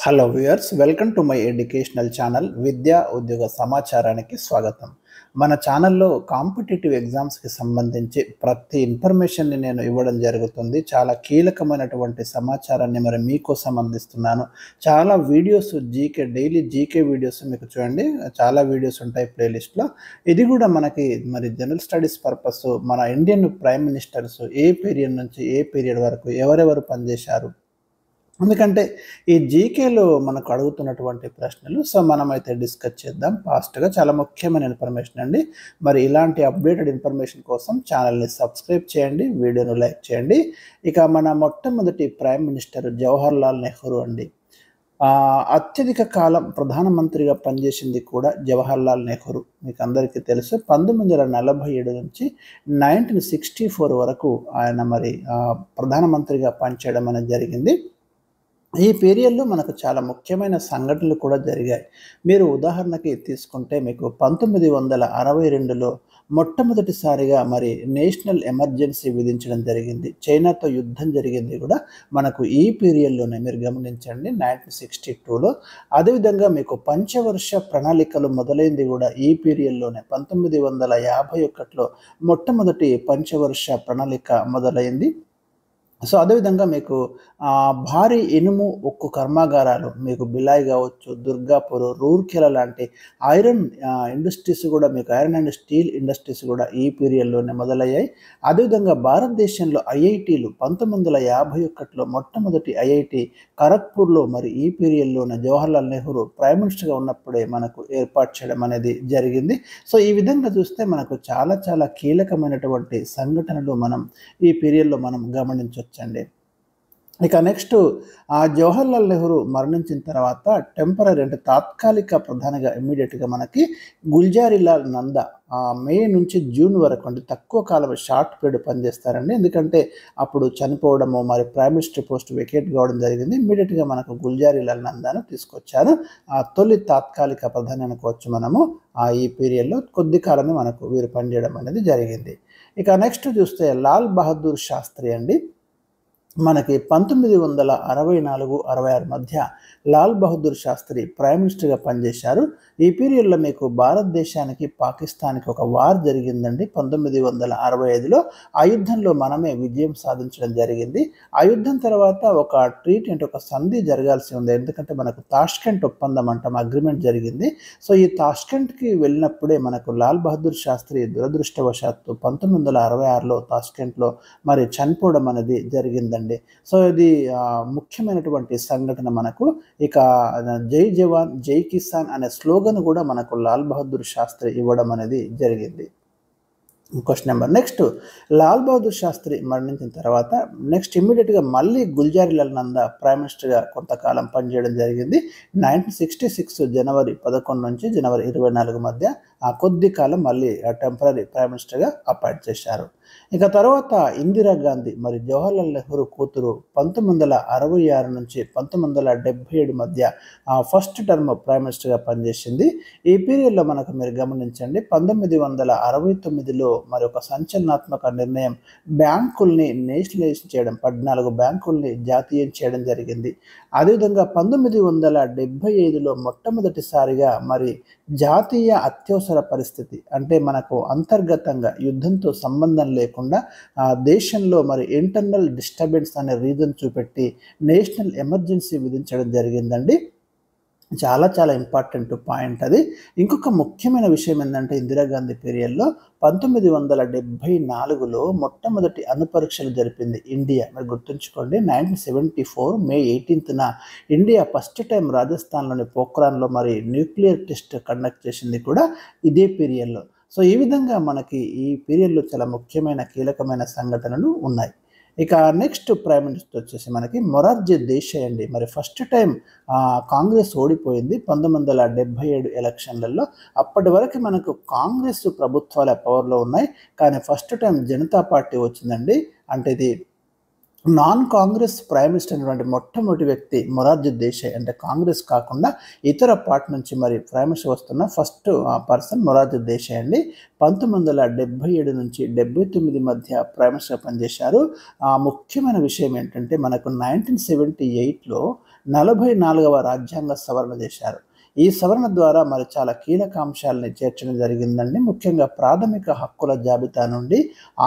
Hello viewers, welcome to my educational channel విద్యా ఉద్యోగ సమాచారానికి స్వాగతం. మన ఛానల్లో కాంపిటేటివ్ ఎగ్జామ్స్కి సంబంధించి ప్రతి ఇన్ఫర్మేషన్ని నేను ఇవ్వడం జరుగుతుంది. చాలా కీలకమైనటువంటి సమాచారాన్ని మీకోసం అందిస్తున్నాను. చాలా వీడియోస్ డైలీ జీకే వీడియోస్ మీకు చూడండి, చాలా వీడియోస్ ఉంటాయి ప్లేలిస్ట్లో. ఇది కూడా మనకి జనరల్ స్టడీస్ పర్పస్, మన Indian prime ministers a period నుంచి ఏ పీరియడ్ వరకు ఎవరెవరు పనిచేశారు, ఎందుకంటే ఈ జీకేలో మనకు అడుగుతున్నటువంటి ప్రశ్నలు. సో మనమైతే డిస్కస్ చేద్దాం ఫాస్ట్గా. చాలా ముఖ్యమైన ఇన్ఫర్మేషన్ అండి. ఇలాంటి అప్డేటెడ్ ఇన్ఫర్మేషన్ కోసం ఛానల్ని సబ్స్క్రైబ్ చేయండి, వీడియోను లైక్ చేయండి. ఇక మన మొట్టమొదటి ప్రైమ్ మినిస్టర్ జవహర్లాల్ నెహ్రూ అండి. అత్యధిక కాలం ప్రధానమంత్రిగా పనిచేసింది కూడా జవహర్లాల్ నెహ్రూ. మీకు అందరికీ తెలుసు, 1947 నుంచి 1964 వరకు ఆయన ప్రధానమంత్రిగా పనిచేయడం అనేది జరిగింది. ఈ పీరియడ్లో మనకు చాలా ముఖ్యమైన సంఘటనలు కూడా జరిగాయి. మీరు ఉదాహరణకి తీసుకుంటే మీకు 1962లో మొట్టమొదటిసారిగా నేషనల్ ఎమర్జెన్సీ విధించడం జరిగింది. చైనాతో యుద్ధం జరిగింది కూడా మనకు ఈ పీరియడ్లోనే, మీరు గమనించండి, 1962లో. అదేవిధంగా మీకు పంచవర్ష ప్రణాళికలు మొదలైంది కూడా ఈ పీరియడ్లోనే. 1951లో మొట్టమొదటి పంచవర్ష ప్రణాళిక మొదలైంది. సో అదేవిధంగా మీకు భారీ ఇనుము ఉక్కు కర్మాగారాలు, మీకు బిలాయ్ కావచ్చు, దుర్గాపూర్, రూర్కెలా లాంటి ఐరన్ ఇండస్ట్రీస్ కూడా, మీకు ఐరన్ అండ్ స్టీల్ ఇండస్ట్రీస్ కూడా ఈ పీరియడ్లోనే మొదలయ్యాయి. అదేవిధంగా భారతదేశంలో ఐఐటీలు 1951లో మొట్టమొదటి ఐఐటి ఖరగ్పూర్లో ఈ పీరియడ్లోనే జవహర్లాల్ నెహ్రూ ప్రైమ్ మినిస్టర్గా ఉన్నప్పుడే మనకు ఏర్పాటు చేయడం అనేది జరిగింది. సో ఈ విధంగా చూస్తే మనకు చాలా చాలా కీలకమైనటువంటి సంఘటనలు ఈ పీరియడ్లో గమనించవచ్చు అండి. ఇక నెక్స్ట్, జవహర్లాల్ నెహ్రూ మరణించిన తర్వాత టెంపరరీ అంటే తాత్కాలిక ప్రధానిగా ఇమ్మీడియట్గా గుల్జారీలాల్ నందా మే నుంచి జూన్ వరకు, అంటే తక్కువ కాలం, షార్ట్ పీరియడ్ పనిచేస్తారండి. ఎందుకంటే అప్పుడు చనిపోవడము, ప్రైమ్ మినిస్టర్ పోస్ట్ వెకేట్ కావడం జరిగింది. ఇమ్మీడియట్గా గుల్జారీలాల్ నందాను తీసుకొచ్చారు. తొలి తాత్కాలిక ప్రధాని అనుకోవచ్చు ఈ పీరియడ్లో. కొద్ది కాలమే వీరు పనిచేయడం అనేది జరిగింది. ఇక నెక్స్ట్ చూస్తే లాల్ బహదూర్ శాస్త్రి అండి. 1964-66 మధ్య లాల్ బహదూర్ శాస్త్రి ప్రైమ్ మినిస్టర్గా పనిచేశారు. ఈ పీరియడ్లో మీకు భారతదేశానికి పాకిస్తాన్కి ఒక వార్ జరిగిందండి 1965లో. ఆ యుద్ధంలో మనమే విజయం సాధించడం జరిగింది. ఆ యుద్ధం తర్వాత ఒక ట్రీటీ అంటే ఒక సంధి జరగాల్సి ఉంది. ఎందుకంటే తాష్కెంట్ ఒప్పందం అంటాం, అగ్రిమెంట్ జరిగింది. సో ఈ తాష్కెంట్కి వెళ్ళినప్పుడే లాల్ బహదూర్ శాస్త్రి దురదృష్టవశాత్తు 1966లో తాష్కెంట్లో చనిపోవడం అనేది జరిగిందండి. సో ఇది ముఖ్యమైనటువంటి సంఘటన. ఇక జై జవాన్ జై కిసాన్ అనే స్లోగన్ కూడా లాల్ బహదూర్ శాస్త్రి ఇవ్వడం అనేది జరిగింది. Question number next, Lal Bahadur Shastri మరణించిన తర్వాత నెక్స్ట్ ఇమ్మీడియట్గా గుల్జారీలాల్ నందా ప్రైమ్ మినిస్టర్గా కొంతకాలం పనిచేయడం జరిగింది. 1966 జనవరి 11 నుంచి జనవరి 24 మధ్య కొద్ది కాలం టెంపరరీ ప్రైమ్ మినిస్టర్గా అపాయింట్ చేశారు. ఇక తర్వాత ఇందిరాగాంధీ జవహర్లాల్ నెహ్రూ కూతురు 1966 నుంచి 1977 మధ్య ఫస్ట్ టర్మ్ ప్రైమ్ మినిస్టర్గా పనిచేసింది. ఈ పీరియడ్లో మీరు గమనించండి, 1969లో ఒక సంచలనాత్మక నిర్ణయం, బ్యాంకుల్ని నేషనలైజ్ చేయడం, 14 బ్యాంకుల్ని జాతీయం చేయడం జరిగింది. అదేవిధంగా 1975లో మొట్టమొదటిసారిగా జాతీయ అత్యవసర పరిస్థితి, అంటే అంతర్గతంగా యుద్ధంతో సంబంధం లేకుండా దేశంలో ఇంటర్నల్ డిస్టర్బెన్స్ అనే రీజన్ చూపెట్టి నేషనల్ ఎమర్జెన్సీ విధించడం జరిగిందండి. చాలా చాలా ఇంపార్టెంట్ పాయింట్ అది. ఇంకొక ముఖ్యమైన విషయం ఏంటంటే, ఇందిరాగాంధీ పీరియడ్లో 1974లో మొట్టమొదటి అణుపరీక్షలు జరిపింది ఇండియా. గుర్తుంచుకోండి, 1974 మే 18న ఇండియా ఫస్ట్ టైం రాజస్థాన్లోని పోఖ్రాన్లో న్యూక్లియర్ టెస్ట్ కండక్ట్ చేసింది కూడా ఇదే పీరియడ్లో. సో ఈ విధంగా ఈ పీరియడ్లో చాలా ముఖ్యమైన కీలకమైన సంఘటనలు ఉన్నాయి. ఇక నెక్స్ట్ ప్రైమ్ మినిస్టర్ వచ్చేసి మొరార్జీ దేశాయ్ అండి. ఫస్ట్ టైం కాంగ్రెస్ ఓడిపోయింది 1977 ఎలక్షన్లలో. అప్పటి వరకు కాంగ్రెస్ ప్రభుత్వాల పవర్లో ఉన్నాయి, కానీ ఫస్ట్ టైం జనతా పార్టీ వచ్చిందండి. అంటే ఇది నాన్ కాంగ్రెస్ ప్రైమ్ మినిస్టర్ అయినటువంటి మొట్టమొదటి వ్యక్తి మొరార్జీ దేశాయ్. అంటే కాంగ్రెస్ కాకుండా ఇతర పార్టీ నుంచి మరి ప్రైమ్ మినిస్టర్ వస్తున్న ఫస్ట్ పర్సన్ మొరార్జీ దేశాయ్ అండి. 1977 నుంచి 79 మధ్య ప్రైమ్ మినిస్టర్గా పనిచేశారు. ముఖ్యమైన విషయం ఏంటంటే మనకు 1978లో 44వ రాజ్యాంగ సవరణ చేశారు. ఈ సవరణ ద్వారా మరి చాలా కీలక అంశాలని చేర్చడం జరిగిందండి. ముఖ్యంగా ప్రాథమిక హక్కుల జాబితా నుండి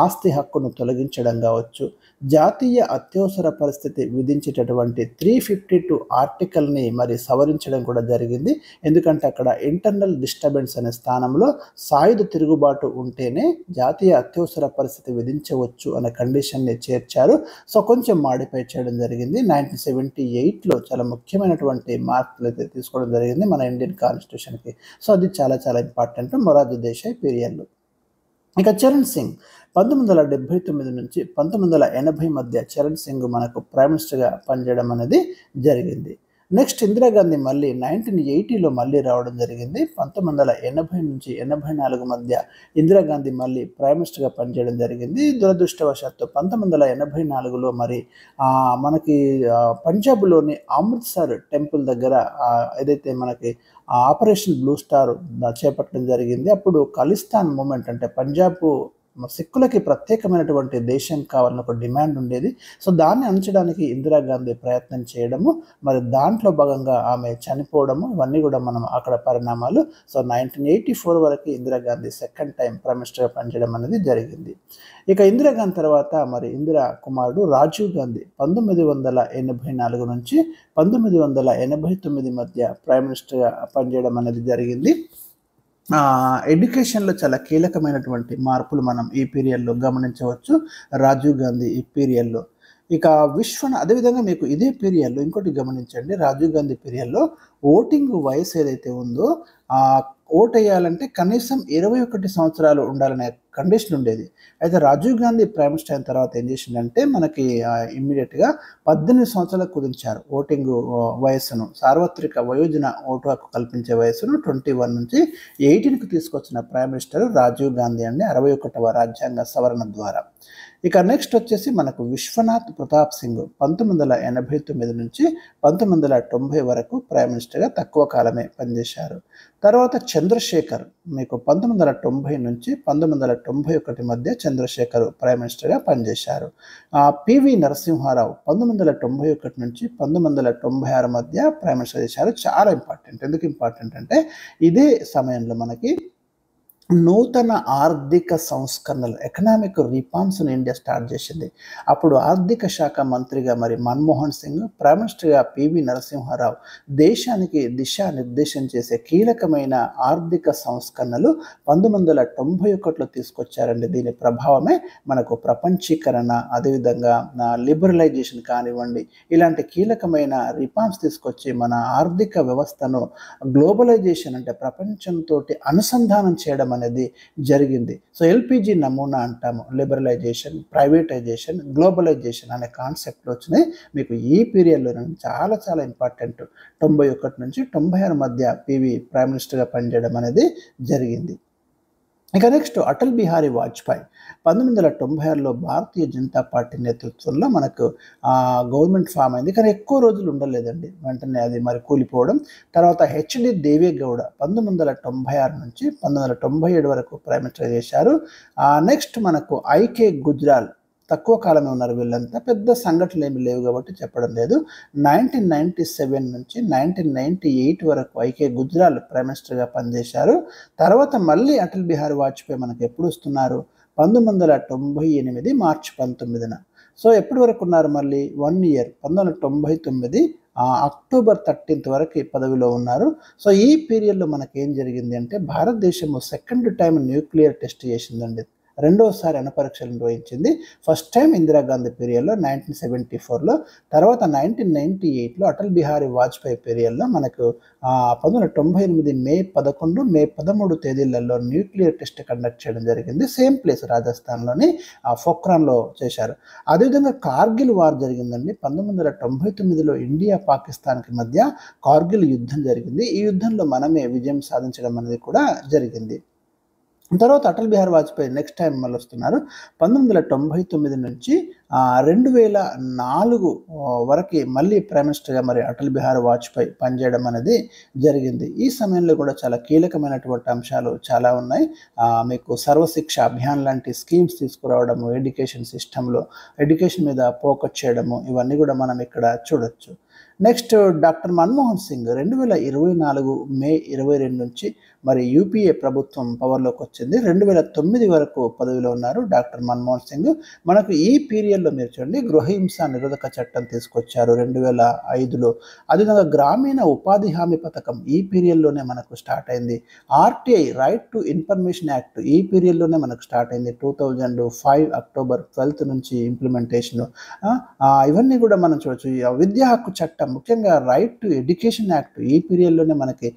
ఆస్తి హక్కును తొలగించడం కావచ్చు, జాతీయ అత్యవసర పరిస్థితి విధించేటటువంటి 352 ఆర్టికల్ని మరి సవరించడం కూడా జరిగింది. ఎందుకంటే అక్కడ ఇంటర్నల్ డిస్టర్బెన్స్ అనే స్థానంలో సాయుధ తిరుగుబాటు ఉంటేనే జాతీయ అత్యవసర పరిస్థితి విధించవచ్చు అనే కండిషన్ని చేర్చారు. సో కొంచెం మాడిఫై చేయడం జరిగింది. 1978లో చాలా ముఖ్యమైనటువంటి మార్పులు అయితే తీసుకోవడం జరిగింది మన ఇండియన్ కాన్స్టిట్యూషన్కి. సో అది చాలా చాలా ఇంపార్టెంట్ మొరార్జీ దేశాయ్ పీరియడ్లో. ఇక చరణ్ సింగ్ 1979 నుంచి 1980 మధ్య చరణ్ సింగ్ మనకు ప్రైమ్ మినిస్టర్గా పనిచేయడం అనేది జరిగింది. నెక్స్ట్ ఇందిరాగాంధీ మళ్ళీ 1980లో మళ్ళీ రావడం జరిగింది. 1980 నుంచి 84 మధ్య ఇందిరాగాంధీ మళ్ళీ ప్రైమ్ మినిస్టర్గా పనిచేయడం జరిగింది. దురదృష్టవశాత్తు 1984లో మరి మనకి పంజాబ్లోని అమృత్సర్ టెంపుల్ దగ్గర ఏదైతే మనకి ఆపరేషన్ బ్లూ స్టార్ చేపట్టడం జరిగింది. అప్పుడు ఖలిస్తాన్ మూమెంట్ అంటే పంజాబ్ సిక్కులకి ప్రత్యేకమైనటువంటి దేశం కావాలని ఒక డిమాండ్ ఉండేది. సో దాన్ని అణచడానికి ఇందిరాగాంధీ ప్రయత్నం చేయడము, మరి దాంట్లో భాగంగా ఆమె చనిపోవడము, ఇవన్నీ కూడా మనం అక్కడ పరిణామాలు. సో 1984 వరకు ఇందిరాగాంధీ సెకండ్ టైం ప్రైమ్ మినిస్టర్గా పనిచేయడం అనేది జరిగింది. ఇక ఇందిరాగాంధీ తర్వాత మరి ఇందిరా కుమారుడు రాజీవ్ గాంధీ 1984 నుంచి 1989 మధ్య ప్రైమ్ మినిస్టర్గా పనిచేయడం అనేది జరిగింది. ఎడ్యుకేషన్లో చాలా కీలకమైనటువంటి మార్పులు మనం ఈ పీరియడ్లో గమనించవచ్చు రాజీవ్ గాంధీ ఈ పీరియడ్లో. ఇక అదేవిధంగా మీకు ఇదే పీరియడ్లో ఇంకోటి గమనించండి, రాజీవ్ గాంధీ పీరియడ్లో ఓటింగ్ వయసు ఏదైతే ఉందో ఓట్ వేయాలంటే కనీసం 21 సంవత్సరాలు ఉండాలనే కండిషన్ ఉండేది. అయితే రాజీవ్ గాంధీ ప్రైమ్ మినిస్టర్ అయిన తర్వాత ఏం చేసిందంటే మనకి ఇమ్మీడియట్గా 18 సంవత్సరాలకు కుదించారు ఓటింగ్ వయస్సును. సార్వత్రిక వయోజన ఓటు హక్కు కల్పించే వయస్సును 21 నుంచి 18కి తీసుకొచ్చిన ప్రైమ్ మినిస్టర్ రాజీవ్ గాంధీ అండి 61వ రాజ్యాంగ సవరణ ద్వారా. ఇక నెక్స్ట్ వచ్చేసి మనకు విశ్వనాథ్ ప్రతాప్ సింగ్ 1989 నుంచి 1990 వరకు ప్రైమ్ మినిస్టర్గా తక్కువ కాలమే పనిచేశారు. తర్వాత చంద్రశేఖర్ మీకు 1990 నుంచి 1991 మధ్య చంద్రశేఖర్ ప్రైమ్ మినిస్టర్గా పనిచేశారు. పివి నరసింహారావు 1991 నుంచి 1996 మధ్య ప్రైమ్ మినిస్టర్ చేశారు. చాలా ఇంపార్టెంట్. ఎందుకు ఇంపార్టెంట్ అంటే ఇదే సమయంలో మనకి నూతన ఆర్థిక సంస్కరణలు ఎకనామిక్ రిఫార్మ్స్ని ఇండియా స్టార్ట్ చేసింది. అప్పుడు ఆర్థిక శాఖ మంత్రిగా మరి మన్మోహన్ సింగ్, ప్రైమ్ మినిస్టర్గా పివి నరసింహారావు దేశానికి దిశానిర్దేశం చేసే కీలకమైన ఆర్థిక సంస్కరణలు 1991లో తీసుకొచ్చారండి. దీని ప్రభావమే మనకు ప్రపంచీకరణ, అదేవిధంగా లిబరలైజేషన్ కానివ్వండి, ఇలాంటి కీలకమైన రిఫార్మ్స్ తీసుకొచ్చి మన ఆర్థిక వ్యవస్థను గ్లోబలైజేషన్ అంటే ప్రపంచంతో అనుసంధానం చేయడం అనేది జరిగింది. సో ఎల్పిజి నమూనా అంటాము. లిబరలైజేషన్, ప్రైవేటైజేషన్, గ్లోబలైజేషన్ అనే కాన్సెప్ట్లు వచ్చినాయి మీకు ఈ పీరియడ్లో. చాలా చాలా ఇంపార్టెంట్. 91 నుంచి 96 మధ్య పివి ప్రైమ్ మినిస్టర్గా పనిచేయడం అనేది జరిగింది. ఇక నెక్స్ట్ అటల్ బిహారీ వాజ్పేయి 1996లో భారతీయ జనతా పార్టీ నేతృత్వంలో మనకు గవర్నమెంట్ ఫామ్ అయింది. కానీ ఎక్కువ రోజులు ఉండలేదండి, వెంటనే అది మరి కూలిపోవడం. తర్వాత హెచ్డి దేవేగౌడ 1996 నుంచి 1997 వరకు ప్రైమ్ మినిస్టర్ చేశారు. నెక్స్ట్ మనకు ఐకే గుజ్రాల్ తక్కువ కాలమే ఉన్నారు. వీళ్ళంతా పెద్ద సంఘటనలు ఏమి లేవు కాబట్టి చెప్పడం లేదు. 1997 నుంచి 1998 వరకు ఐకే గుజ్రాల్ ప్రైమ్ మినిస్టర్గా పనిచేశారు. తర్వాత మళ్ళీ అటల్ బిహారీ వాజ్పేయి మనకు ఎప్పుడు వస్తున్నారు? 1998 మార్చి 19న. సో ఎప్పటి వరకు ఉన్నారు? మళ్ళీ 1 ఇయర్ 1999 అక్టోబర్ 13 వరకు పదవిలో ఉన్నారు. సో ఈ పీరియడ్లో మనకి ఏం జరిగింది అంటే భారతదేశము సెకండ్ టైం న్యూక్లియర్ టెస్ట్ చేసిందండి. రెండోసారి అణుపరీక్షలు నిర్వహించింది. ఫస్ట్ టైం ఇందిరాగాంధీ పీరియడ్లో 1974లో, తర్వాత 1998లో అటల్ బిహారీ వాజ్పేయి పీరియడ్లో మనకు 1998 మే 11, మే 13 తేదీలలో న్యూక్లియర్ టెస్ట్ కండక్ట్ చేయడం జరిగింది. సేమ్ ప్లేస్ రాజస్థాన్లోని పోఖ్రాన్లో చేశారు. అదేవిధంగా కార్గిల్ వార్ జరిగిందండి. 1999లో ఇండియా పాకిస్తాన్కి మధ్య కార్గిల్ యుద్ధం జరిగింది. ఈ యుద్ధంలో మనమే విజయం సాధించడం అనేది కూడా జరిగింది. తర్వాత అటల్ బిహారీ వాజ్పేయి నెక్స్ట్ టైం మళ్ళీ వస్తున్నారు. 1999 నుంచి 2004 వరకి మళ్ళీ ప్రైమ్ మినిస్టర్గా మరి అటల్ బిహారీ వాజ్పేయి పనిచేయడం అనేది జరిగింది. ఈ సమయంలో కూడా చాలా కీలకమైనటువంటి అంశాలు చాలా ఉన్నాయి. మీకు సర్వశిక్ష అభియాన్ లాంటి స్కీమ్స్ తీసుకురావడము, ఎడ్యుకేషన్ సిస్టంలో ఎడ్యుకేషన్ మీద ఫోకస్ చేయడము, ఇవన్నీ కూడా మనం ఇక్కడ చూడొచ్చు. నెక్స్ట్ డాక్టర్ మన్మోహన్ సింగ్ 2024 మే 22 నుంచి మరి యూపీఏ ప్రభుత్వం పవర్లోకి వచ్చింది. 2009 వరకు పదవిలో ఉన్నారు డాక్టర్ మన్మోహన్ సింగ్. మనకు ఈ పీరియడ్లో మీరు చూడండి గృహహింస నిరోధక చట్టం తీసుకొచ్చారు 2005లో. అదేవిధంగా గ్రామీణ ఉపాధి హామీ పథకం ఈ పీరియడ్లోనే మనకు స్టార్ట్ అయింది. RTI right to information act ఈ పీరియడ్లోనే మనకు స్టార్ట్ అయింది. 2005 అక్టోబర్ 12 నుంచి ఇంప్లిమెంటేషన్. ఇవన్నీ కూడా మనం చూడొచ్చు. విద్యా హక్కు చట్టం ముఖ్యంగా రైట్ టు ఎడ్యుకేషన్ యాక్ట్ ఈ పీరియడ్లోనే మనకి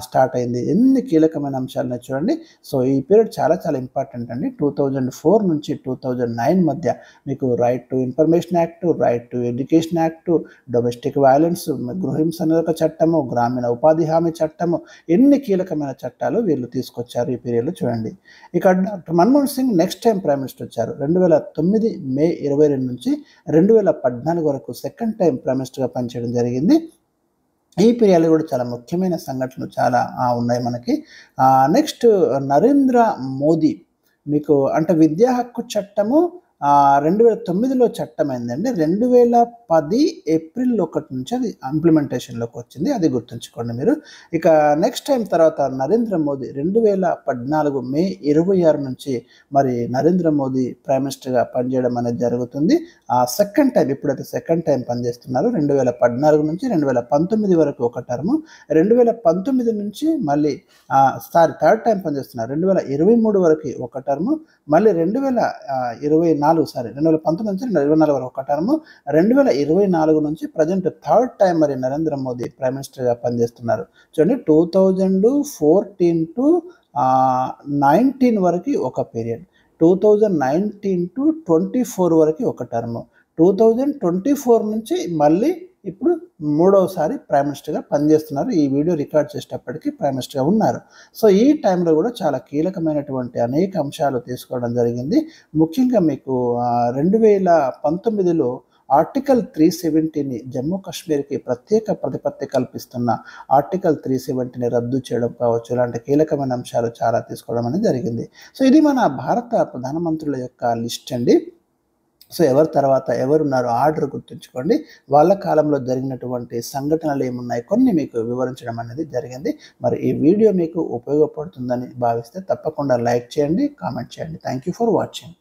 స్టార్ట్ అయింది. ఎన్ని కీలకమైన అంశాలను చూడండి. సో ఈ పీరియడ్ చాలా చాలా ఇంపార్టెంట్ అండి. 2004 నుంచి 2009 మధ్య మీకు right to information act, right to education act, domestic violence, గృహహింస నిరోధక చట్టము, గ్రామీణ ఉపాధి హామీ చట్టము, ఎన్ని కీలకమైన చట్టాలు వీళ్ళు తీసుకొచ్చారు ఈ పీరియడ్లో చూడండి. ఇక doctor Manmohan Singh next time prime minister వచ్చారు 2009 మే 22 నుంచి 2014 వరకు సెకండ్ టైం ప్రైమ్ మినిస్టర్గా పనిచేయడం జరిగింది. ఈ పీరియడ్లో కూడా చాలా ముఖ్యమైన సంఘటనలు చాలా ఉన్నాయి మనకి. నెక్స్ట్ నరేంద్ర మోదీ మీకు అంటే విద్యా హక్కు చట్టము 2009లో చట్టమైందండి. 2010 ఏప్రిల్ 1 నుంచి అది ఇంప్లిమెంటేషన్లోకి వచ్చింది. అది గుర్తుంచుకోండి మీరు. ఇక నెక్స్ట్ టైం తర్వాత నరేంద్ర మోదీ 2014 మే 26 నుంచి మరి నరేంద్ర మోదీ ప్రైమ్ మినిస్టర్గా పనిచేయడం అనేది జరుగుతుంది. సెకండ్ టైం ఇప్పుడైతే సెకండ్ టైం పనిచేస్తున్నారు. 2014 నుంచి 2019 వరకు ఒక టర్ము, 2019 నుంచి మళ్ళీ థర్డ్ టైం పనిచేస్తున్నారు. 2023 వరకు ఒక టర్ము, మళ్ళీ 2019 నుంచి 2024 వరకు ఒక టర్ము, 2024 నుంచి ప్రజెంట్ థర్డ్ టైం మరి నరేంద్ర మోదీ ప్రైమ్ మినిస్టర్గా పనిచేస్తున్నారు. చూడండి 2014 టు 19 వరకు ఒక పీరియడ్, 2019 టు 24 వరకు ఒక టర్ము, 2024 నుంచి మళ్ళీ ఇప్పుడు మూడవసారి ప్రైమ్ మినిస్టర్గా పనిచేస్తున్నారు. ఈ వీడియో రికార్డ్ చేసేటప్పటికి ప్రైమ్ మినిస్టర్గా ఉన్నారు. సో ఈ టైంలో కూడా చాలా కీలకమైనటువంటి అనేక అంశాలు తీసుకోవడం జరిగింది. ముఖ్యంగా మీకు 2019లో ఆర్టికల్ 370ని జమ్మూ కాశ్మీర్కి ప్రత్యేక ప్రతిపత్తి కల్పిస్తున్న ఆర్టికల్ 370ని రద్దు చేయడం కావచ్చు, ఇలాంటి కీలకమైన అంశాలు చాలా తీసుకోవడం అనేది జరిగింది. సో ఇది మన భారత ప్రధానమంత్రుల యొక్క లిస్ట్ అండి. సో ఎవరి తర్వాత ఎవరున్నారు ఆర్డర్ గుర్తుంచుకోండి. వాళ్ళ కాలంలో జరిగినటువంటి సంఘటనలు ఏమున్నాయి కొన్ని మీకు వివరించడం అనేది జరిగింది. మరి ఈ వీడియో మీకు ఉపయోగపడుతుందని భావిస్తే తప్పకుండా లైక్ చేయండి, కామెంట్ చేయండి. Thank you for watching.